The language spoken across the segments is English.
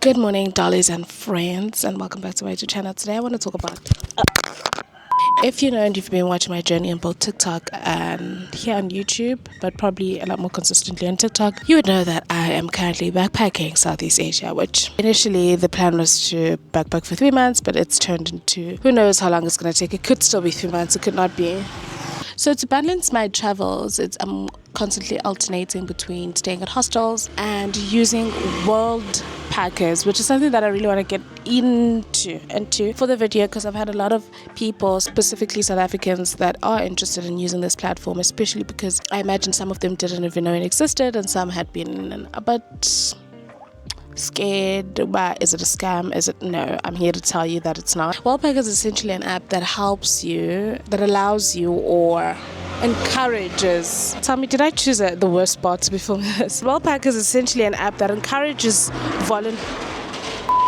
Good morning, dollies and friends, and welcome back to my YouTube channel. Today I want to talk about, if you know and you've been watching my journey on both TikTok and here on YouTube, but probably a lot more consistently on TikTok, you would know that I am currently backpacking Southeast Asia, which initially the plan was to backpack for 3 months, but it's turned into who knows how long it's going to take. It could still be 3 months, it could not be. So to balance my travels, I'm constantly alternating between staying at hostels and using Worldpackers, which is something that I really want to get into for the video, because I've had a lot of people, specifically South Africans, that are interested in using this platform, especially because I imagine some of them didn't even know it existed and some had been a bit scared. But is it a scam? Is it? No, I'm here to tell you that it's not. Worldpackers is essentially an app that helps you, that allows you, or encourages. Tell me, did I choose the worst spot to be filming this? Worldpackers is essentially an app that encourages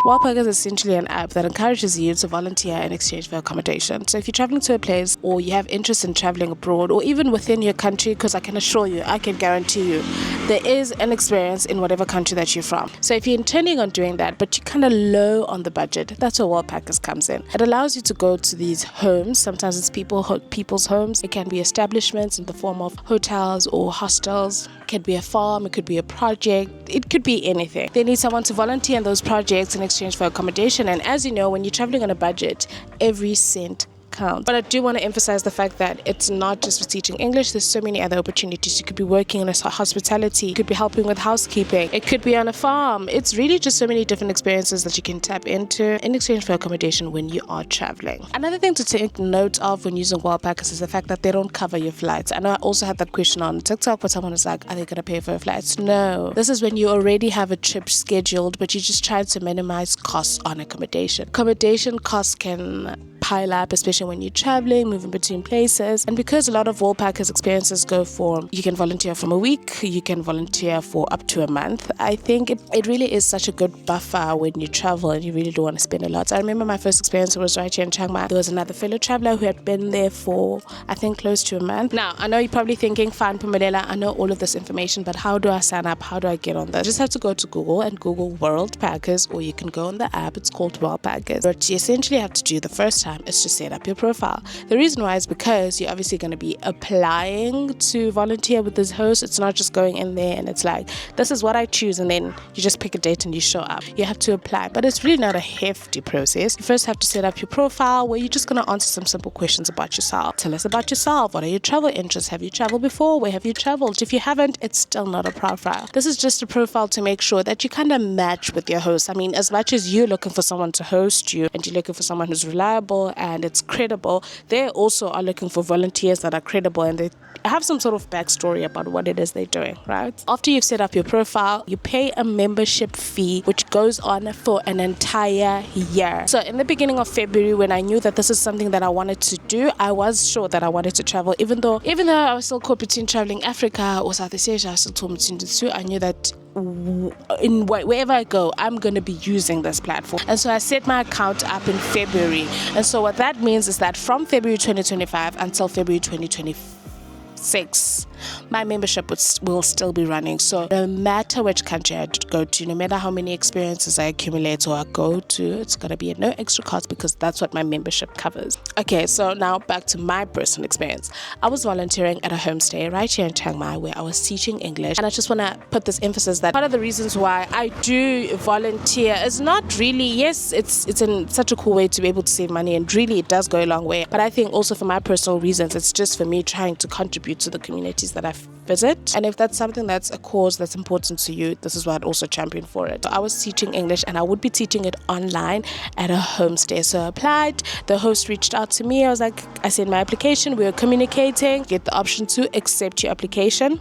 Worldpackers is essentially an app that encourages you to volunteer in exchange for accommodation. So if you're traveling to a place, or you have interest in traveling abroad, or even within your country, because I can assure you, I can guarantee you, there is an experience in whatever country that you're from. So if you're intending on doing that, but you're kind of low on the budget, that's where Worldpackers comes in. It allows you to go to these homes. Sometimes it's people's homes. It can be establishments in the form of hotels or hostels. It could be a farm. It could be a project. It could be anything. They need someone to volunteer in those projects in exchange for accommodation. And as you know, when you're traveling on a budget, every cent counts. But I do want to emphasize the fact that it's not just for teaching English. There's so many other opportunities. You could be working in hospitality. You could be helping with housekeeping. It could be on a farm. It's really just so many different experiences that you can tap into in exchange for accommodation when you are traveling. Another thing to take note of when using Worldpackers is the fact that they don't cover your flights. I know I also had that question on TikTok, but someone was like, are they going to pay for your flights? No. This is when you already have a trip scheduled, but you're just trying to minimize costs on accommodation. Accommodation costs can pile up, especially when you're traveling, moving between places. And because a lot of Worldpackers experiences go for, you can volunteer from a week, you can volunteer for up to a month. I think it really is such a good buffer when you travel and you really don't want to spend a lot. So I remember my first experience was right here in Chiang Mai. There was another fellow traveler who had been there for, I think, close to a month. Now, I know you're probably thinking, fine, Pumelela, I know all of this information, but how do I sign up? How do I get on this? You just have to go to Google and Google Worldpackers, or you can go on the app. It's called Worldpackers. What you essentially have to do the first time is to set up your profile. The reason why is because you're obviously going to be applying to volunteer with this host. It's not just going in there and it's like, this is what I choose, and then you just pick a date and you show up. You have to apply, but it's really not a hefty process. You first have to set up your profile, where you're just going to answer some simple questions about yourself. Tell us about yourself. What are your travel interests? Have you traveled before? Where have you traveled? If you haven't, it's still not a profile. This is just a profile to make sure that you kind of match with your host. I mean, as much as you're looking for someone to host you and you're looking for someone who's reliable and it's credible, they also are looking for volunteers that are credible and they have some sort of backstory about what it is they're doing, right? After you've set up your profile, you pay a membership fee, which goes on for an entire year. So in the beginning of February, when I knew that this is something that I wanted to do, I was sure that I wanted to travel. Even though I was still caught between traveling Africa or Southeast Asia, I was still torn between the two. I knew that wherever I go, I'm going to be using this platform. And so I set my account up in February. And so what that means is that from February 2025 until February 2026, my membership will still be running. So no matter which country I go to, no matter how many experiences I accumulate or I go to, it's going to be at no extra cost, because that's what my membership covers. Okay, so now back to my personal experience. I was volunteering at a homestay right here in Chiang Mai, where I was teaching English. And I just want to put this emphasis that part of the reasons why I do volunteer is not really, yes, it's in such a cool way to be able to save money, and really it does go a long way. But I think also for my personal reasons, it's just for me trying to contribute to the communities that I visit. And if that's something that's a cause that's important to you, this is why I'd also champion for it. So I was teaching English, and I would be teaching it online at a homestay. So I applied, the host reached out to me. I sent my application, we were communicating, get the option to accept your application.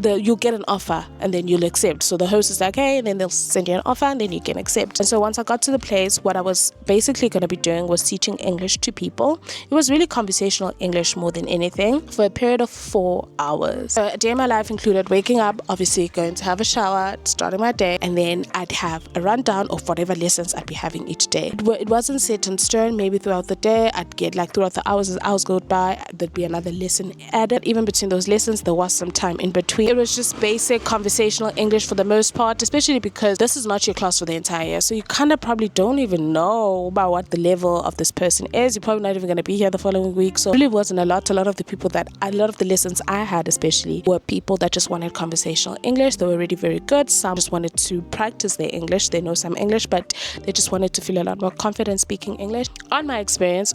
You'll get an offer and then you'll accept. So the host is like, hey, and then they'll send you an offer and then you can accept. And so once I got to the place, what I was basically going to be doing was teaching English to people. It was really conversational English more than anything, for a period of 4 hours. So a day in my life included waking up, obviously going to have a shower, starting my day, and then I'd have a rundown of whatever lessons I'd be having each day. It wasn't set in stone. Maybe throughout the day, I'd get throughout the hours, as hours go by, there'd be another lesson added. Even between those lessons, there was some time in between. It was just basic conversational English for the most part, especially because this is not your class for the entire year. So you kind of probably don't even know about what the level of this person is. You're probably not even going to be here the following week. So it really wasn't a lot. A lot of the lessons I had especially were people that just wanted conversational English. They were already very good. Some just wanted to practice their English. They know some English, but they just wanted to feel a lot more confident speaking English. At my experience,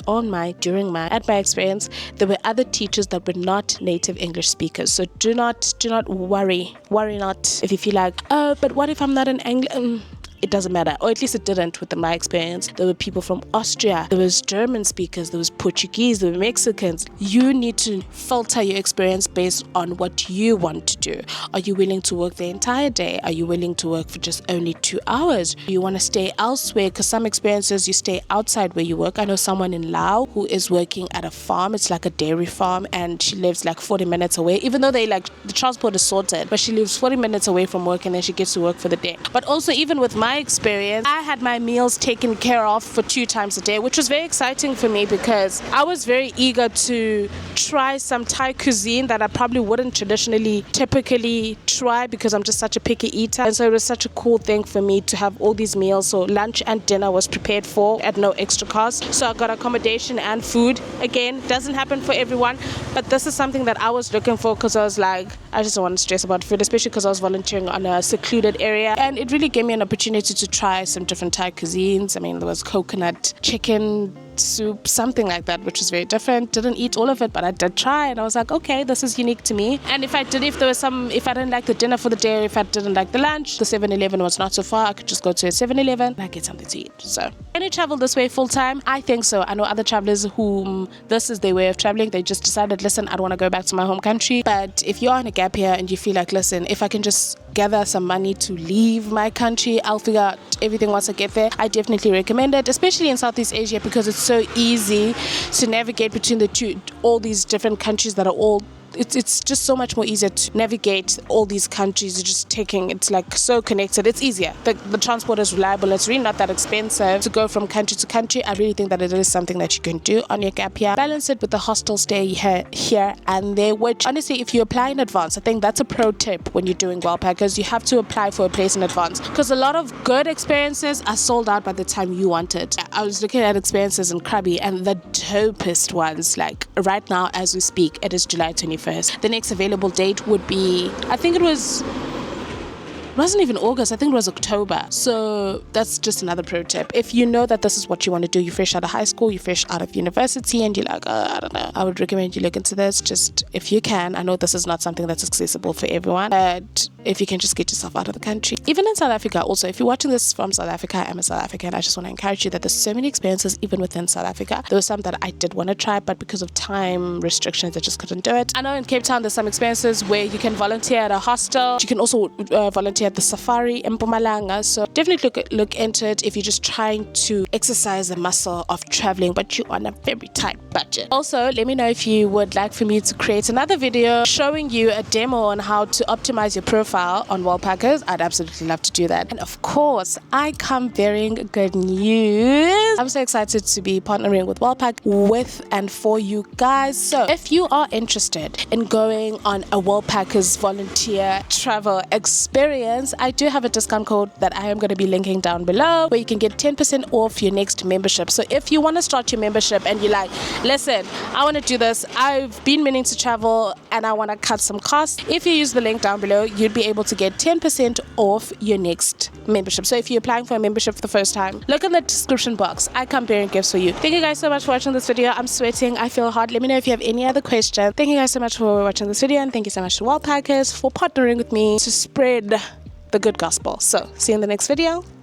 there were other teachers that were not native English speakers. So do not worry not if you feel like, oh, but what if I'm not an English? It doesn't matter, or at least it didn't with my experience. There were people from Austria, there was German speakers, there was Portuguese, there were Mexicans. You need to filter your experience based on what you want to do. Are you willing to work the entire day? Are you willing to work for just only 2 hours? Do you want to stay elsewhere? Because some experiences you stay outside where you work. I know someone in Laos who is working at a farm. It's like a dairy farm, and she lives like 40 minutes away, even though the transport is sorted, but she lives 40 minutes away from work, and then she gets to work for the day. But also, even with my experience, I had my meals taken care of for 2 times a day, which was very exciting for me because I was very eager to try some Thai cuisine that I probably wouldn't typically try because I'm just such a picky eater. And so it was such a cool thing for me to have all these meals. So lunch and dinner was prepared for at no extra cost. So I got accommodation and food. Again, doesn't happen for everyone, but this is something that I was looking for because I was like, I just don't want to stress about food, especially because I was volunteering on a secluded area, and it really gave me an opportunity to try some different Thai cuisines. I mean, there was coconut chicken soup, something like that, which was very different. Didn't eat all of it, but I did try, and I was like, okay, this is unique to me. And if I didn't like the dinner for the day, or if I didn't like the lunch, the 7-Eleven was not so far. I could just go to a 7-Eleven and I get something to eat. So, can you travel this way full time? I think so. I know other travelers whom this is their way of traveling. They just decided, listen, I don't want to go back to my home country. But if you're on a gap year and you feel like, listen, if I can just gather some money to leave my country, I'll figure out everything once I get there. I definitely recommend it, especially in Southeast Asia, because it's so easy to navigate between all these different countries that are all it's just so much more easier to navigate all these countries. It's like so connected. It's easier. The transport is reliable. It's really not that expensive to go from country to country. I really think that it is something that you can do on your gap year. Balance it with the hostel stay here and there, which honestly, if you apply in advance, I think that's a pro tip when you're doing Worldpackers. You have to apply for a place in advance because a lot of good experiences are sold out by the time you want it. I was looking at experiences in Krabi, and the dopest ones, like right now as we speak, it is July 21st. The next available date would be, I think it wasn't even August, I think it was October. So that's just another pro tip. If you know that this is what you want to do, you're fresh out of high school, you're fresh out of university, and you're like, I don't know, I would recommend you look into this just if you can. I know this is not something that's accessible for everyone, but if you can just get yourself out of the country. Even in South Africa also, if you're watching this from South Africa, I'm a South African, I just want to encourage you that there's so many experiences even within South Africa. There were some that I did want to try, but because of time restrictions, I just couldn't do it. I know in Cape Town, there's some experiences where you can volunteer at a hostel. You can also volunteer at the safari in Mpumalanga. So definitely look into it if you're just trying to exercise the muscle of traveling, but you're on a very tight budget. Also, let me know if you would like for me to create another video showing you a demo on how to optimize your profile on Worldpackers. I'd absolutely love to do that. And of course, I come bearing good news. I'm so excited to be partnering with Worldpack with and for you guys. So if you are interested in going on a Worldpackers volunteer travel experience, I do have a discount code that I am going to be linking down below where you can get 10% off your next membership. So if you want to start your membership and you're like, listen, I want to do this, I've been meaning to travel and I want to cut some costs, if you use the link down below, you'd be able to get 10% off your next membership. So if you're applying for a membership for the first time, look in the description box. I come bearing gifts for you. Thank you guys so much for watching this video. I'm sweating. I feel hot. Let me know if you have any other questions. Thank you guys so much for watching this video, and thank you so much to Worldpackers for partnering with me to spread the good gospel. So see you in the next video.